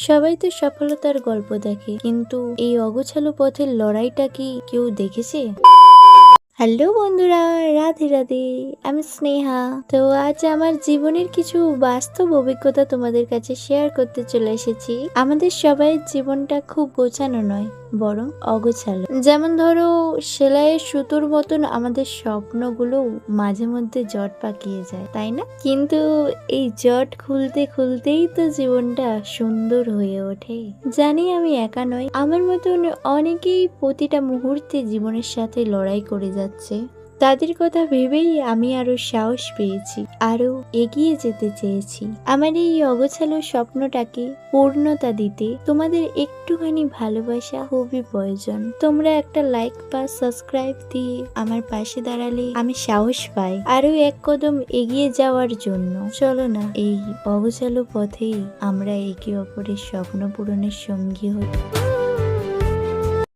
সবাই তো সফলতার গল্প দেখে, কিন্তু এই অগোছালো পথের লড়াইটা কি কেউ দেখেছে? হ্যালো বন্ধুরা, রাধে রাধে। আমি স্নেহা। তো আজ আমার জীবনের কিছু বাস্তব অভিজ্ঞতা তোমাদের কাছে শেয়ার করতে চলে এসেছি। আমাদের সবাইয়ের জীবনটা খুব গোছানো নয়, বরং অগোছালো। যেমন ধরো, সেলাইয়ের সুতোর মতন আমাদের স্বপ্নগুলো মাঝে মধ্যে জট পাকিয়ে যায়, তাই না? কিন্তু এই জট খুলতে খুলতেই তো জীবনটা সুন্দর হয়ে ওঠে। জানি আমি একা নই, আমার মতন অনেকেই প্রতিটা মুহূর্তে জীবনের সাথে লড়াই করে যাচ্ছে। তাদের কথা ভেবেই আমি আরো সাহস পেয়েছি, আরো এগিয়ে যেতে চেয়েছি। আমার এই অগোছালো স্বপ্নটাকে পূর্ণতা দিতে তোমাদের একটুখানি ভালোবাসা খুবই প্রয়োজন। তোমরা একটা লাইক বা সাবস্ক্রাইব দিয়ে আমার পাশে দাঁড়ালে আমি সাহস পাই আরো এক কদম এগিয়ে যাওয়ার জন্য। চলো না, এই অগোছালো পথেই আমরা একে অপরের স্বপ্ন পূরণের সঙ্গী হই।